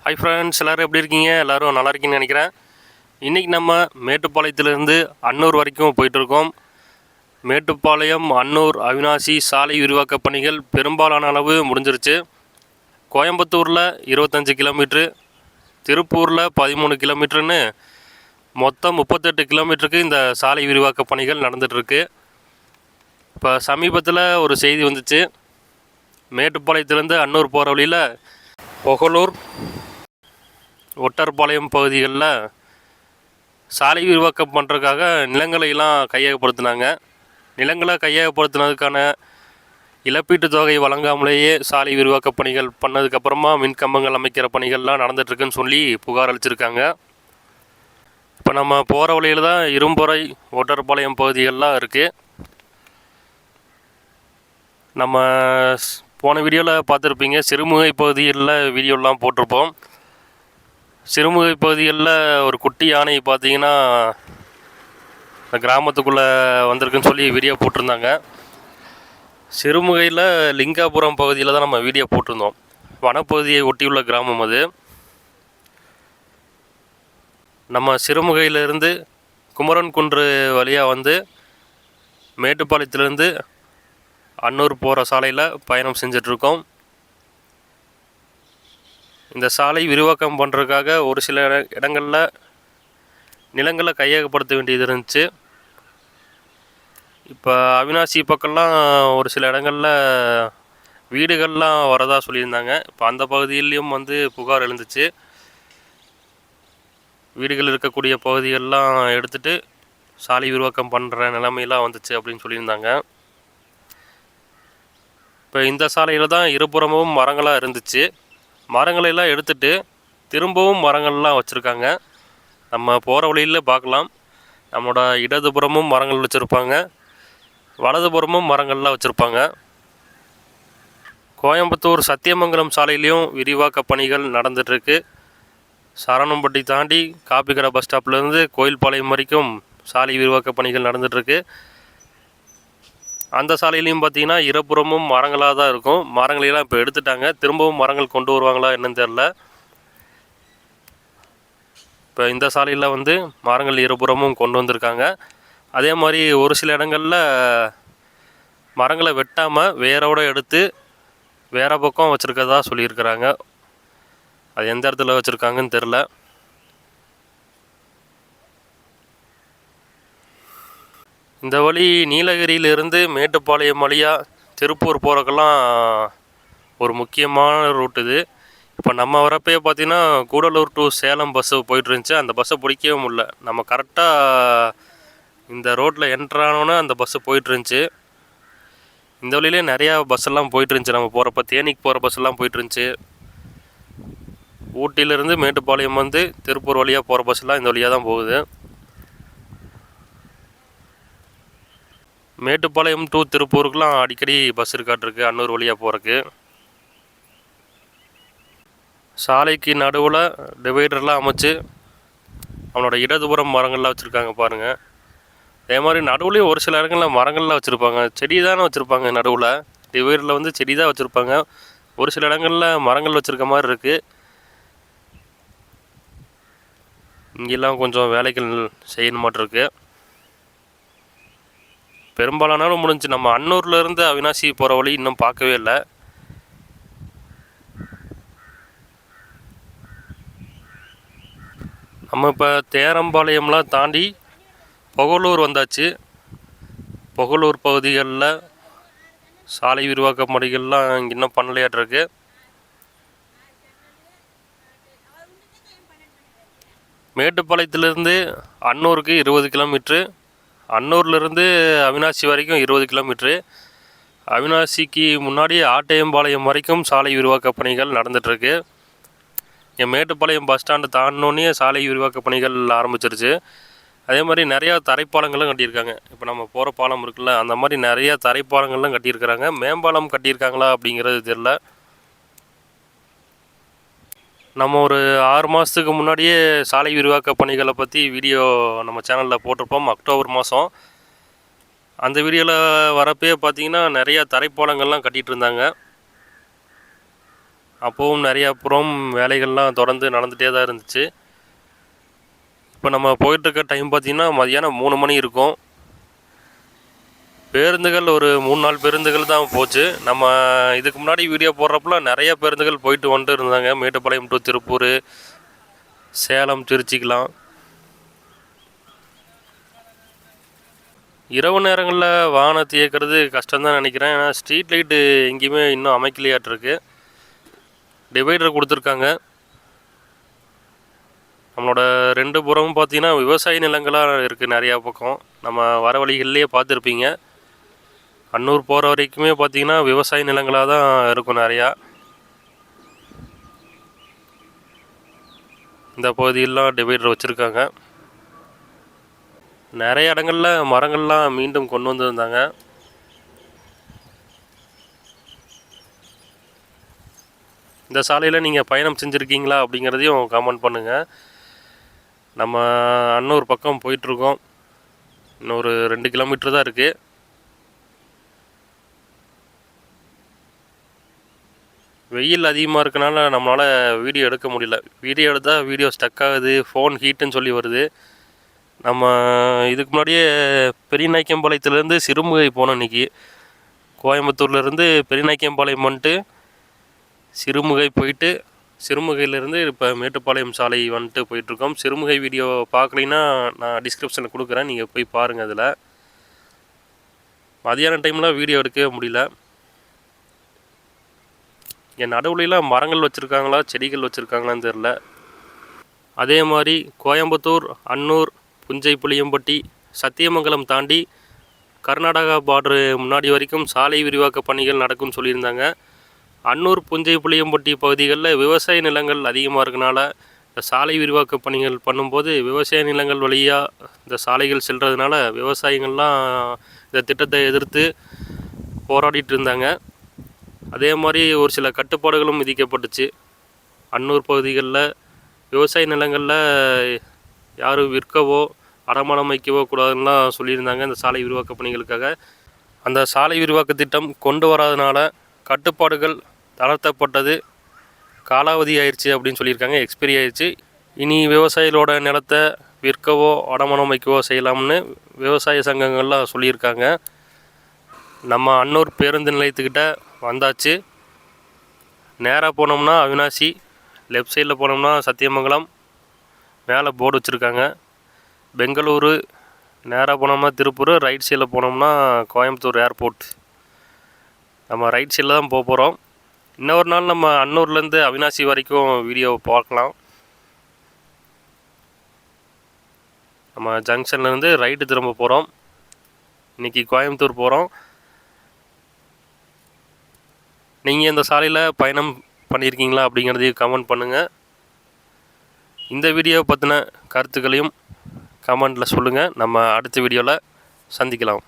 Hi friends, எல்லோரும் எப்படி இருக்கீங்க? எல்லோரும் நல்லா இருக்கீங்கன்னு நினைக்கிறேன். இன்றைக்கி நம்ம மேட்டுப்பாளையத்துலேருந்து அன்னூர் வரைக்கும் போயிட்டுருக்கோம். மேட்டுப்பாளையம், அன்னூர், அவினாசி சாலை விரிவாக்க பணிகள் பெரும்பாலான அளவு முடிஞ்சிருச்சு. கோயம்புத்தூரில் 25 கிலோமீட்ரு, திருப்பூரில் 13 கிலோமீட்டருன்னு மொத்தம் 38 கிலோமீட்டருக்கு இந்த சாலை விரிவாக்க பணிகள் நடந்துகிட்ருக்கு. இப்போ சமீபத்தில் ஒரு செய்தி வந்துச்சு. மேட்டுப்பாளையத்துலேருந்து அன்னூர் போகிற வழியில் பொகலூர், ஒட்டர்பாளையம் பகுதிகளில் சாலை விரிவாக்கம் பண்ணுறதுக்காக நிலங்களையெல்லாம் கையகப்படுத்தினாங்க. நிலங்களை கையகப்படுத்தினதுக்கான இழப்பீட்டு தொகை வழங்காமலேயே சாலை விரிவாக்க பணிகள் பண்ணதுக்கப்புறமா மின்கம்பங்கள் அமைக்கிற பணிகள்லாம் நடந்துகிட்ருக்குன்னு சொல்லி புகார் அளிச்சிருக்காங்க. இப்போ நம்ம போகிற வழியில் தான் இரும்புறை, ஒட்டர்பாளையம் பகுதிகள்லாம் இருக்குது. நம்ம போன வீடியோவில் பார்த்துருப்பீங்க, சிறுமுகை பகுதிகளில் வீடியோலாம் போட்டிருப்போம். சிறுமுகை பகுதிகளில் ஒரு குட்டி யானை பார்த்திங்கன்னா கிராமத்துக்குள்ளே வந்திருக்குன்னு சொல்லி வீடியோ போட்டிருந்தாங்க. சிறுமுகையில் லிங்காபுரம் பகுதியில் தான் நம்ம வீடியோ போட்டிருந்தோம். வனப்பகுதியை ஒட்டியுள்ள கிராமம் அது. நம்ம சிறுமுகையிலேருந்து குமரன் குன்று வழியாக வந்து மேட்டுப்பாளையத்திலேருந்து அன்னூர் போகிற சாலையில் பயணம் செஞ்சிட்ருக்கோம். இந்த சாலை விரிவாக்கம் பண்ணுறதுக்காக ஒரு சில இடங்களில் நிலங்களை கையகப்படுத்த வேண்டியது இருந்துச்சு. இப்போ அவினாசி பக்கம்லாம் ஒரு சில இடங்களில் வீடுகள்லாம் வரதா சொல்லியிருந்தாங்க. இப்போ அந்த பகுதியிலையும் வந்து புகார் எழுந்துச்சு. வீடுகள் இருக்கக்கூடிய பகுதிகளெலாம் எடுத்துகிட்டு சாலை விரிவாக்கம் பண்ணுற நிலைமையெல்லாம் வந்துச்சு அப்படின்னு சொல்லியிருந்தாங்க. இப்போ இந்த சாலையில் தான் இருபுறமும் மரங்களாக இருந்துச்சு. மரங்களெல்லாம் எடுத்துகிட்டு திரும்பவும் மரங்கள்லாம் வச்சுருக்காங்க. நம்ம போகிற வழியில் பார்க்கலாம். நம்மளோட இடதுபுறமும் மரங்கள் வச்சுருப்பாங்க, வலதுபுறமும் மரங்கள்லாம் வச்சுருப்பாங்க. கோயம்புத்தூர் சத்தியமங்கலம் சாலையிலையும் விரிவாக்க பணிகள் நடந்துகிட்ருக்கு. சரணம்பட்டி தாண்டி காப்பிக்கடை பஸ் ஸ்டாப்லேருந்து கோயில்பாளையம் வரைக்கும் சாலை விரிவாக்க பணிகள் நடந்துகிட்ருக்கு. அந்த சாலையிலையும் பார்த்திங்கன்னா இருபுறமும் மரங்களாக தான் இருக்கும். மரங்களெல்லாம் இப்போ எடுத்துட்டாங்க. திரும்பவும் மரங்கள் கொண்டு வருவாங்களா என்னன்னு தெரில. இப்போ இந்த சாலையில் வந்து மரங்கள் இருபுறமும் கொண்டு வந்திருக்காங்க. அதே மாதிரி ஒரு சில இடங்களில் மரங்களை வெட்டாமல் வேரோடு எடுத்து வேறு பக்கம் வச்சுருக்கதா சொல்லியிருக்கிறாங்க. அது எந்த இடத்துல வச்சுருக்காங்கன்னு தெரில. இந்த வழி நீலகிரியிலிருந்து மேட்டுப்பாளையம் வழியாக திருப்பூர் போகிறக்கெல்லாம் ஒரு முக்கியமான ரூட் இது. இப்போ நம்ம வரப்பே பார்த்திங்கன்னா கூடலூர் டு சேலம் பஸ்ஸு போயிட்டுருந்துச்சு. அந்த பஸ்ஸை பிடிக்கவே முடியல. நம்ம கரெக்டாக இந்த ரோட்டில் என்ட்ரானோன்னே அந்த பஸ்ஸு போயிட்டுருந்துச்சு. இந்த வழியிலே நிறையா பஸ்ஸெல்லாம் போயிட்டுருந்துச்சு. நம்ம போகிறப்ப தேனிக்கு போகிற பஸ்ஸெல்லாம் போயிட்டுருந்துச்சு. ஊட்டியிலேருந்து மேட்டுப்பாளையம் வந்து திருப்பூர் வழியாக போகிற பஸ்ஸெல்லாம் இந்த வழியாக தான் போகுது. மேட்டுப்பாளையம் டு திருப்பூருக்குலாம் அடிக்கடி பஸ் இருக்காட்டிருக்கு அன்னூர் வழியாக போகிறக்கு. சாலைக்கு நடுவில் டிவைடர்லாம் அமைச்சு அவனோட இடதுபுறம் மரங்கள்லாம் வச்சுருக்காங்க பாருங்கள். அதே மாதிரி நடுவுலேயும் ஒரு சில இடங்களில் மரங்கள்லாம் வச்சுருப்பாங்க. செடி தானே வச்சுருப்பாங்க. நடுவில் டிவைடரில் வந்து செடி தான் வச்சுருப்பாங்க. ஒரு சில இடங்களில் மரங்கள் வச்சுருக்க மாதிரி இருக்குது. இங்கெல்லாம் கொஞ்சம் வேலைகள் செய்யணுமாட்டிருக்கு. பெரும்பாலானாலும் முடிஞ்சு. நம்ம அன்னூர்லேருந்து அவினாசி போகிற வழி இன்னும் பார்க்கவே இல்லை. நம்ம இப்போ தேரம்பாளையம்லாம் தாண்டி பொகலூர் வந்தாச்சு. பொகலூர் பகுதிகளில் சாலை விரிவாக்க பணிகள்லாம் இங்கே இன்னும் பண்ணலையாட்டிருக்கு. மேட்டுப்பாளையத்திலேருந்து அன்னூருக்கு 20 கிலோமீட்ரு, அன்னூர்லேருந்து அவினாசி வரைக்கும் 20 கிலோமீட்ரு. அவினாசிக்கு முன்னாடி ஆட்டையம்பாளையம் வரைக்கும் சாலை விரிவாக்க பணிகள் நடந்துகிட்ருக்கு. இங்கே மேட்டுப்பாளையம் பஸ் ஸ்டாண்டு தாண்டினோடனே சாலை விரிவாக்க பணிகள் ஆரம்பிச்சிருச்சு. அதே மாதிரி நிறையா தரைப்பாலங்களும் கட்டியிருக்காங்க. இப்போ நம்ம போகிற பாலம் இருக்குல்ல, அந்த மாதிரி நிறையா தரைப்பாலங்கள்லாம் கட்டியிருக்கிறாங்க. மேம்பாலம் கட்டியிருக்காங்களா அப்படிங்கிறது தெரில. நம்ம ஒரு 6 மாதத்துக்கு முன்னாடியே சாலை விரிவாக்க பணிகளை பற்றி வீடியோ நம்ம சேனலில் போட்டிருப்போம். அக்டோபர் மாதம் அந்த வீடியோவில் வரப்பே பார்த்திங்கன்னா நிறையா தரைப்பாலங்கள்லாம் கட்டிகிட்டு இருந்தாங்க. அப்போவும் நிறையா புறம் வேலைகள்லாம் தொடர்ந்து நடந்துகிட்டே தான் இருந்துச்சு. இப்போ நம்ம போயிட்டுருக்க டைம் பார்த்திங்கன்னா மதியானம் 3 மணி இருக்கும். பேருந்துகள் ஒரு 3-4 பேருந்துகள் தான் போச்சு. நம்ம இதுக்கு முன்னாடி வீடியோ போடுறப்பலாம் நிறைய பேருந்துகள் போயிட்டு வந்துட்டு இருந்தாங்க. மேட்டுப்பாளையம் டு திருப்பூர், சேலம், திருச்சிக்கெலாம். இரவு நேரங்களில் வாகனத்தை இயக்கிறது கஷ்டம்தான் நினைக்கிறேன். ஏன்னா ஸ்ட்ரீட் லைட்டு எங்கேயுமே இன்னும் அமைக்கலையாட்டிருக்கு. டிவைடர் கொடுத்துருக்காங்க. நம்மளோட 2 புறமும் பார்த்திங்கன்னா விவசாய நிலங்களாக இருக்குது நிறையா பக்கம். நம்ம வர வழிகள்லேயே பார்த்துருப்பீங்க. அன்னூர் போகிற வரைக்குமே பார்த்திங்கன்னா விவசாய நிலங்களாக தான் இருக்கும் நிறையா. இந்த பகுதியெல்லாம் டிவைடர் வச்சுருக்காங்க. நிறைய இடங்களில் மரங்கள்லாம் மீண்டும் கொண்டு வந்திருந்தாங்க. இந்த சாலையில் நீங்கள் பயணம் செஞ்சுருக்கீங்களா அப்படிங்கிறதையும் கமெண்ட் பண்ணுங்கள். நம்ம அன்னூர் பக்கம் போயிட்டுருக்கோம். இன்னொரு 2 கிலோமீட்டர் தான் இருக்குது. வெயில் அதிகமாக இருக்கனால நம்மளால் வீடியோ எடுக்க முடியல. வீடியோ எடுத்தால் வீடியோ ஸ்டக் ஆகுது, ஃபோன் ஹீட்டுன்னு சொல்லி வருது. நம்ம இதுக்கு முன்னாடியே பெரியநாயக்கம்பாளையத்துலேருந்து சிறுமுகை போனோம் இன்றைக்கி. கோயம்புத்தூர்லேருந்து பெரியநாயக்கம்பாளையம் வந்துட்டு சிறுமுகை போயிட்டு, சிறுமுகையிலேருந்து இப்போ மேட்டுப்பாளையம் சாலை வந்துட்டு போயிட்டுருக்கோம். சிறுமுகை வீடியோ பார்க்கலைன்னா நான் டிஸ்கிரிப்ஷனில் கொடுக்குறேன், நீங்கள் போய் பாருங்கள். அதில் மதியான டைமில் வீடியோ எடுக்கவே முடியல. என் நடுவுலாம் மரங்கள் வச்சுருக்காங்களா, செடிகள் வச்சுருக்காங்களான்னு தெரில. அதே மாதிரி கோயம்புத்தூர், அன்னூர், புஞ்சை புளியம்பட்டி, சத்தியமங்கலம் தாண்டி கர்நாடகா பார்டரு முன்னாடி வரைக்கும் சாலை விரிவாக்க பணிகள் நடக்கும்னு சொல்லியிருந்தாங்க. அன்னூர், புஞ்சை புளியம்பட்டி பகுதிகளில் விவசாய நிலங்கள் அதிகமாக இருக்கனால இந்த சாலை விரிவாக்க பணிகள் பண்ணும்போது விவசாய நிலங்கள் வழியாக இந்த சாலைகள் செல்றதுனால விவசாயிகள்லாம் இந்த திட்டத்தை எதிர்த்து போராடிட்டு இருந்தாங்க. அதே மாதிரி ஒரு சில கட்டுப்பாடுகளும் விதிக்கப்பட்டுச்சு. அன்னூர் பகுதிகளில் விவசாய நிலங்களில் யாரும் விற்கவோ அடமானம் வைக்கவோ கூடாதுன்னெலாம் சொல்லியிருந்தாங்க இந்த சாலை விரிவாக்க பணிகளுக்காக. அந்த சாலை விரிவாக்க திட்டம் கொண்டு வராதனால கட்டுப்பாடுகள் தளர்த்தப்பட்டது, காலாவதி ஆயிடுச்சு அப்படின்னு சொல்லியிருக்காங்க. எக்ஸ்பைரி ஆயிடுச்சு. இனி விவசாயிகளோட நிலத்தை விற்கவோ அடமானம் வைக்கவோ செய்யலாம்னு விவசாய சங்கங்கள்லாம் சொல்லியிருக்காங்க. நம்ம அன்னூர் பேருந்து நிலையத்துக்கிட்ட வந்தாச்சு. நேராக போனோம்னா அவினாசி, லெஃப்ட் சைடில் போனோம்னா சத்தியமங்கலம், மேலே போர்டு வச்சுருக்காங்க. பெங்களூரு, நேராக போனோம்னா திருப்பூர், ரைட் சைடில் போனோம்னா கோயம்புத்தூர் ஏர்போர்ட். நம்ம ரைட் சைடில் தான் போக போகிறோம். இன்னொரு நாள் நம்ம அன்னூர்லேருந்து அவினாசி வரைக்கும் வீடியோ பார்க்கலாம். நம்ம ஜங்ஷன்லேருந்து ரைட்டு திரும்ப போகிறோம். இன்றைக்கி கோயம்புத்தூர் போகிறோம். நீங்கள் இந்த சாலையில் பயணம் பண்ணியிருக்கீங்களா அப்படிங்கிறதையும் கமெண்ட் பண்ணுங்கள். இந்த வீடியோவை பற்றின கருத்துக்களையும் கமெண்டில் சொல்லுங்கள். நம்ம அடுத்த வீடியோவில் சந்திக்கலாம்.